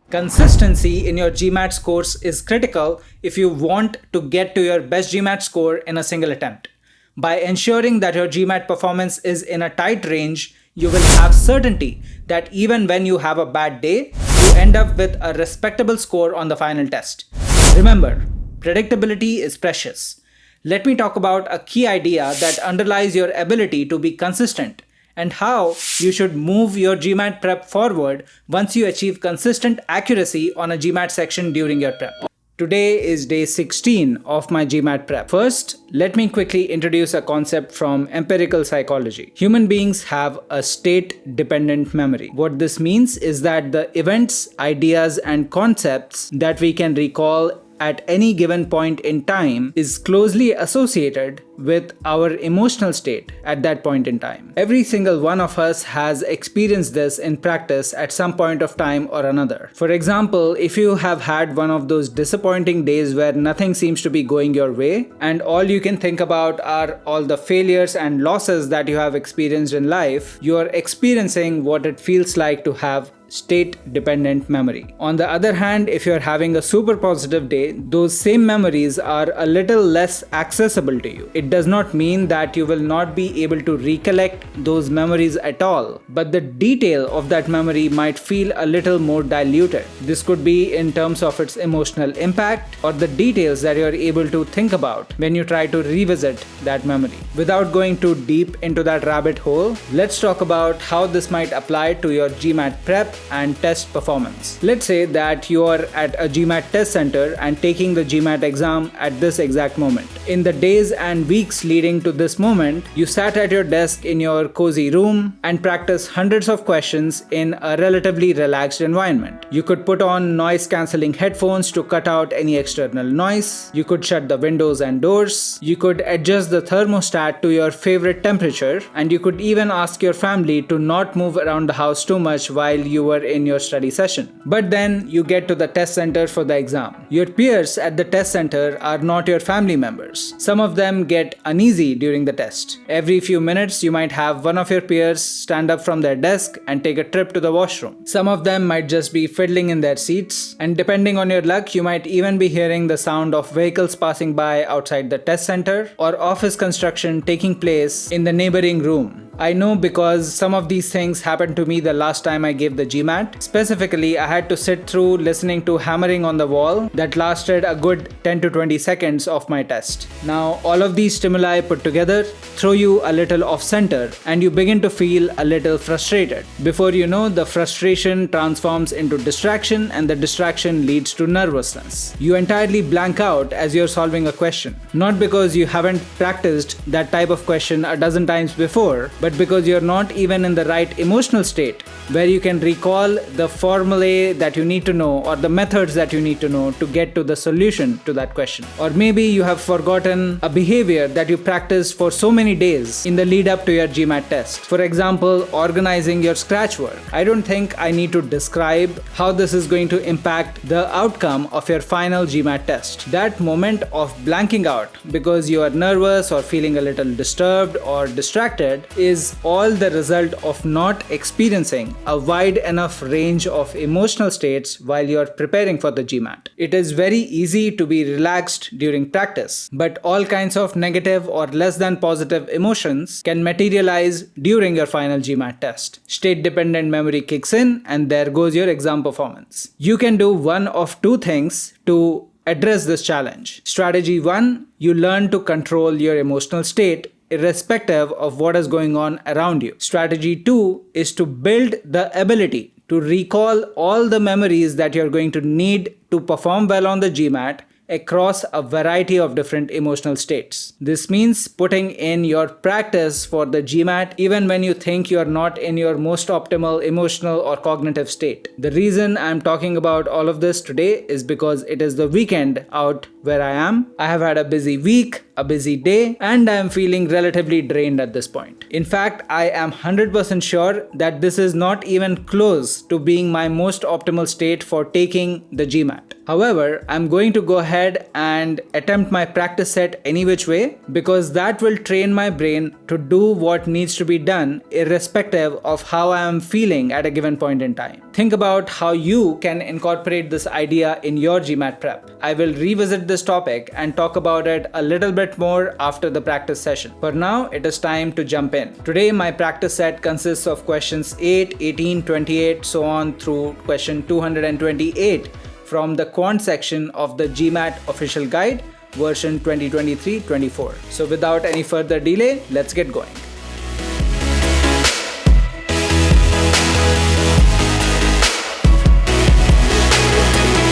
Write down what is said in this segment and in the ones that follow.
Consistency in your GMAT scores is critical if you want to get to your best GMAT score in a single attempt. By ensuring that your GMAT performance is in a tight range, you will have certainty that even when you have a bad day, you end up with a respectable score on the final test. Remember, predictability is precious. Let me talk about a key idea that underlies your ability to be consistent and how you should move your GMAT prep forward once you achieve consistent accuracy on a GMAT section during your prep. Today is day 16 of my GMAT prep. First, let me quickly introduce a concept from empirical psychology. Human beings have a state-dependent memory. What this means is that the events, ideas, and concepts that we can recall at any given point in time is closely associated with our emotional state at that point in time. Every single one of us has experienced this in practice at some point of time or another. For example, if you have had one of those disappointing days where nothing seems to be going your way and all you can think about are all the failures and losses that you have experienced in life, you are experiencing what it feels like to have state-dependent memory. On the other hand, if you're having a super positive day, those same memories are a little less accessible to you. It does not mean that you will not be able to recollect those memories at all, but the detail of that memory might feel a little more diluted. This could be in terms of its emotional impact or the details that you're able to think about when you try to revisit that memory. Without going too deep into that rabbit hole, let's talk about how this might apply to your GMAT prep and test performance. Let's say that you are at a GMAT test center and taking the GMAT exam at this exact moment. In the days and weeks leading to this moment, you sat at your desk in your cozy room and practiced hundreds of questions in a relatively relaxed environment. You could put on noise-cancelling headphones to cut out any external noise. You could shut the windows and doors. You could adjust the thermostat to your favorite temperature, and you could even ask your family to not move around the house too much while you were in your study session. But then you get to the test center for the exam. Your peers at the test center are not your family members. Some of them get uneasy during the test. Every few minutes, you might have one of your peers stand up from their desk and take a trip to the washroom. Some of them might just be fiddling in their seats, and depending on your luck, you might even be hearing the sound of vehicles passing by outside the test center or office construction taking place in the neighboring room. I know because some of these things happened to me the last time I gave the GMAT. Specifically, I had to sit through listening to hammering on the wall that lasted a good 10 to 20 seconds of my test. Now, all of these stimuli put together throw you a little off center and you begin to feel a little frustrated. Before you know, the frustration transforms into distraction and the distraction leads to nervousness. You entirely blank out as you're solving a question. Not because you haven't practiced that type of question a dozen times before, but because you're not even in the right emotional state where you can recall the formulae that you need to know or the methods that you need to know to get to the solution to that question. Or maybe you have forgotten a behavior that you practiced for so many days in the lead up to your GMAT test. For example, organizing your scratch work. I don't think I need to describe how this is going to impact the outcome of your final GMAT test. That moment of blanking out because you are nervous or feeling a little disturbed or distracted is all the result of not experiencing a wide enough range of emotional states while you are preparing for the GMAT. It is very easy to be relaxed during practice, but all kinds of negative or less than positive emotions can materialize during your final GMAT test. State-dependent memory kicks in and there goes your exam performance. You can do one of two things to address this challenge. Strategy 1, you learn to control your emotional state irrespective of what is going on around you. Strategy 2 is to build the ability to recall all the memories that you're going to need to perform well on the GMAT across a variety of different emotional states. This means putting in your practice for the GMAT even when you think you're not in your most optimal emotional or cognitive state. The reason I'm talking about all of this today is because it is the weekend out where I am. I have had a busy week, a busy day, and I am feeling relatively drained at this point. In fact, I am 100% sure that this is not even close to being my most optimal state for taking the GMAT. However, I'm going to go ahead and attempt my practice set any which way, because that will train my brain to do what needs to be done irrespective of how I am feeling at a given point in time. Think about how you can incorporate this idea in your GMAT prep. I will revisit this topic and talk about it a little bit more after the practice session. For now, it is time to jump in. Today, my practice set consists of questions 8, 18, 28, so on through question 228 from the quant section of the GMAT official guide version 2023-24. So without any further delay, let's get going.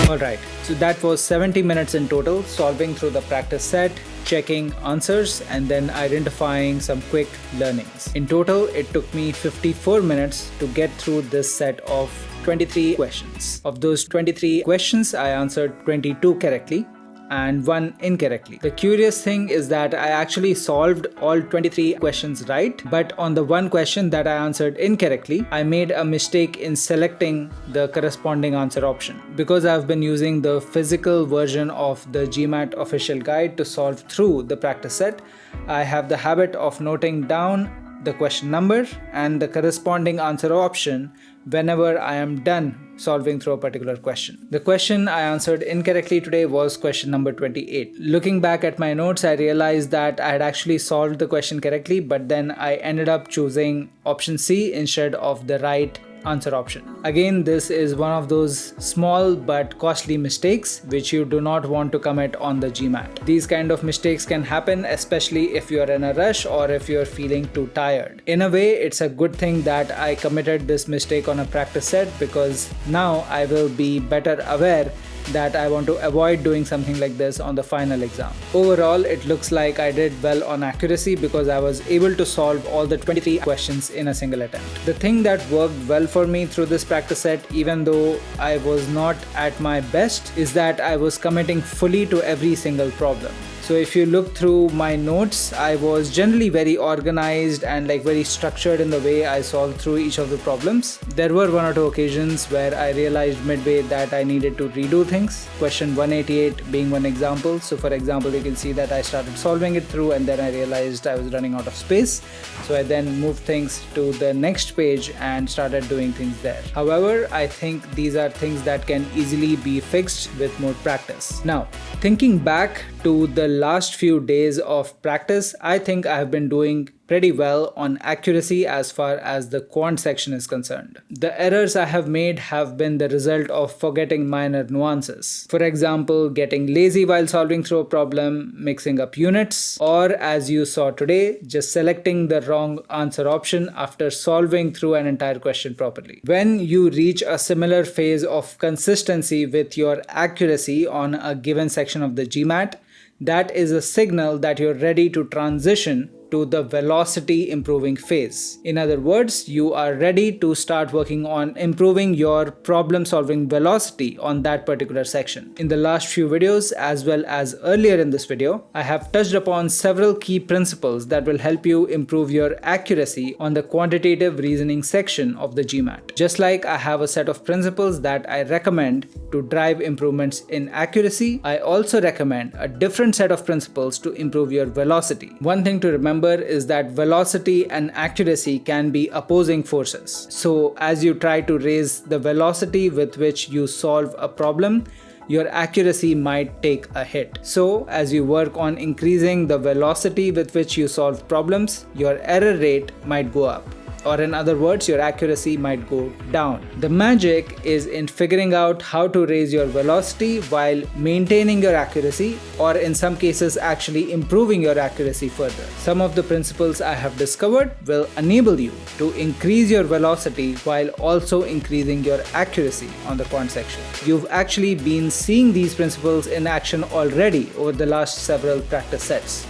Alright, so that was 70 minutes in total, solving through the practice set, checking answers, and then identifying some quick learnings. In total, it took me 54 minutes to get through this set of 23 questions. Of those 23 questions, I answered 22 correctly and 1 incorrectly. The curious thing is that I actually solved all 23 questions right, but on the one question that I answered incorrectly, I made a mistake in selecting the corresponding answer option. Because I've been using the physical version of the GMAT official guide to solve through the practice set, I have the habit of noting down the question number and the corresponding answer option whenever I am done solving through a particular question. The question I answered incorrectly today was question number 28. Looking back at my notes, I realized that I had actually solved the question correctly, but then I ended up choosing option C instead of the right answer option. Again, this is one of those small but costly mistakes which you do not want to commit on the GMAT. These kind of mistakes can happen, especially if you're in a rush or if you're feeling too tired. In a way, it's a good thing that I committed this mistake on a practice set, because now I will be better aware that I want to avoid doing something like this on the final exam. Overall, it looks like I did well on accuracy because I was able to solve all the 23 questions in a single attempt. The thing that worked well for me through this practice set, even though I was not at my best, is that I was committing fully to every single problem. So if you look through my notes, I was generally very organized and very structured in the way I solved through each of the problems. There were 1 or 2 occasions where I realized midway that I needed to redo things. Question 188 being one example. So for example, you can see that I started solving it through and then I realized I was running out of space. So I then moved things to the next page and started doing things there. However, I think these are things that can easily be fixed with more practice. Now, thinking back to the last few days of practice, I think I have been doing pretty well on accuracy as far as the quant section is concerned. The errors I have made have been the result of forgetting minor nuances. For example, getting lazy while solving through a problem, mixing up units, or as you saw today, just selecting the wrong answer option after solving through an entire question properly. When you reach a similar phase of consistency with your accuracy on a given section of the GMAT, that is a signal that you're ready to transition to the velocity improving phase. In other words, you are ready to start working on improving your problem solving velocity on that particular section. In the last few videos, as well as earlier in this video, I have touched upon several key principles that will help you improve your accuracy on the quantitative reasoning section of the GMAT. Just like I have a set of principles that I recommend to drive improvements in accuracy, I also recommend a different set of principles to improve your velocity. One thing to remember is that velocity and accuracy can be opposing forces. So as you try to raise the velocity with which you solve a problem, your accuracy might take a hit. So as you work on increasing the velocity with which you solve problems, your error rate might go up. Or in other words, your accuracy might go down. The magic is in figuring out how to raise your velocity while maintaining your accuracy, or in some cases actually improving your accuracy further. Some of the principles I have discovered will enable you to increase your velocity while also increasing your accuracy on the quant section. You've actually been seeing these principles in action already over the last several practice sets.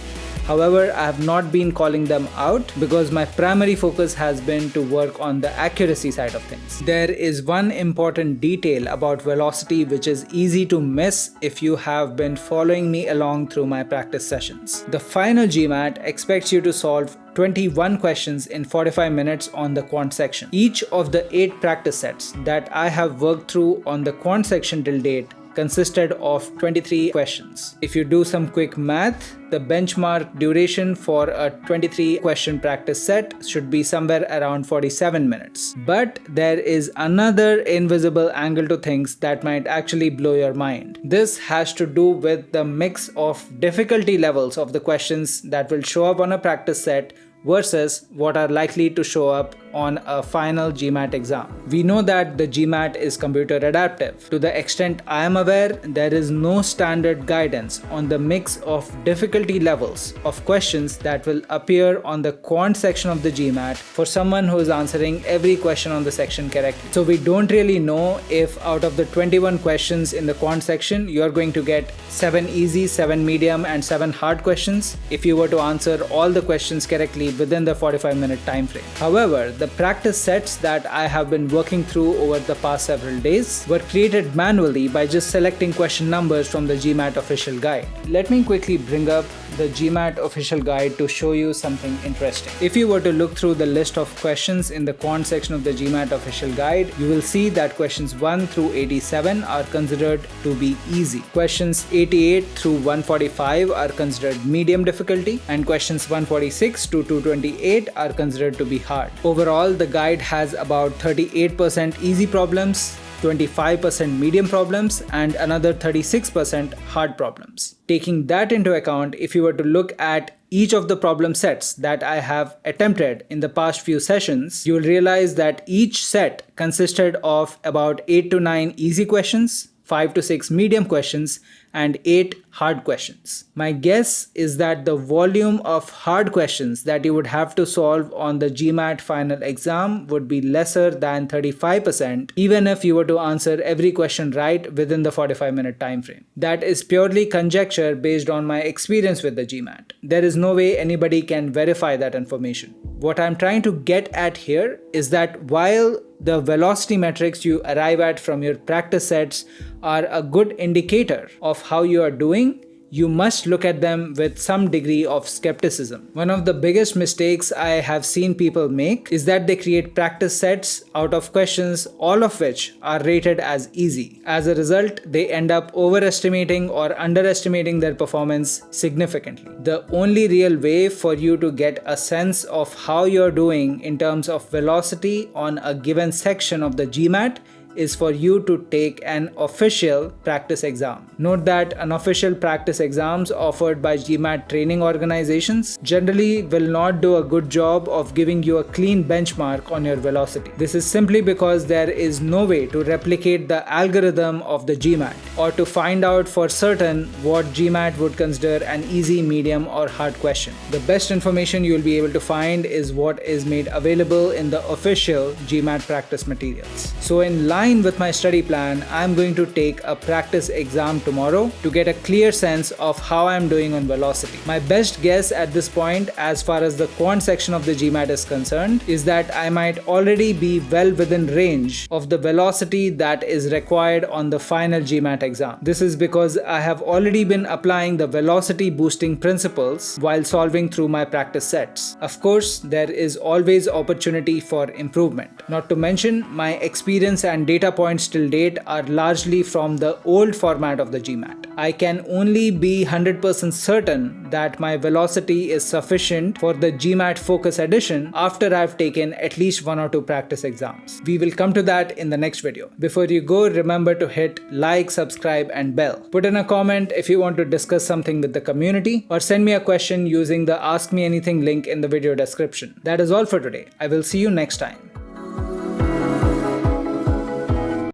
However, I have not been calling them out because my primary focus has been to work on the accuracy side of things. There is one important detail about velocity which is easy to miss if you have been following me along through my practice sessions. The final GMAT expects you to solve 21 questions in 45 minutes on the quant section. Each of the 8 practice sets that I have worked through on the quant section till date consisted of 23 questions. If you do some quick math, the benchmark duration for a 23 question practice set should be somewhere around 47 minutes. But there is another invisible angle to things that might actually blow your mind. This has to do with the mix of difficulty levels of the questions that will show up on a practice set versus what are likely to show up on a final GMAT exam. We know that the GMAT is computer adaptive. To the extent I am aware, there is no standard guidance on the mix of difficulty levels of questions that will appear on the quant section of the GMAT for someone who is answering every question on the section correctly. So we don't really know if out of the 21 questions in the quant section, you are going to get 7 easy, 7 medium and 7 hard questions if you were to answer all the questions correctly within the 45-minute time frame. However, the practice sets that I have been working through over the past several days were created manually by just selecting question numbers from the GMAT official guide. Let me quickly bring up the GMAT official guide to show you something interesting. If you were to look through the list of questions in the quant section of the GMAT official guide, you will see that questions 1 through 87 are considered to be easy. Questions 88 through 145 are considered medium difficulty, and questions 146 to 228 are considered to be hard. Overall, the guide has about 38% easy problems, 25% medium problems, and another 36% hard problems. Taking that into account, if you were to look at each of the problem sets that I have attempted in the past few sessions, you will realize that each set consisted of about 8 to 9 easy questions, 5 to 6 medium questions, and 8 hard questions. My guess is that the volume of hard questions that you would have to solve on the GMAT final exam would be lesser than 35%, even if you were to answer every question right within the 45-minute time frame. That is purely conjecture based on my experience with the GMAT. There is no way anybody can verify that information. What I'm trying to get at here is that while the velocity metrics you arrive at from your practice sets are a good indicator of how you are doing, you must look at them with some degree of skepticism. One of the biggest mistakes I have seen people make is that they create practice sets out of questions, all of which are rated as easy. As a result, they end up overestimating or underestimating their performance significantly. The only real way for you to get a sense of how you're doing in terms of velocity on a given section of the GMAT is for you to take an official practice exam. Note that unofficial practice exams offered by GMAT training organizations generally will not do a good job of giving you a clean benchmark on your velocity. This is simply because there is no way to replicate the algorithm of the GMAT or to find out for certain what GMAT would consider an easy, medium, or hard question. The best information you will be able to find is what is made available in the official GMAT practice materials. So in line with my study plan, I'm going to take a practice exam tomorrow to get a clear sense of how I'm doing on velocity. My best guess at this point, as far as the quant section of the GMAT is concerned, is that I might already be well within range of the velocity that is required on the final GMAT exam. This is because I have already been applying the velocity boosting principles while solving through my practice sets. Of course, there is always opportunity for improvement. Not to mention, my experience and data points till date are largely from the old format of the GMAT. I can only be 100% certain that my velocity is sufficient for the GMAT Focus Edition after I've taken at least 1 or 2 practice exams. We will come to that in the next video. Before you go, remember to hit like, subscribe, and bell. Put in a comment if you want to discuss something with the community, or send me a question using the Ask Me Anything link in the video description. That is all for today. I will see you next time.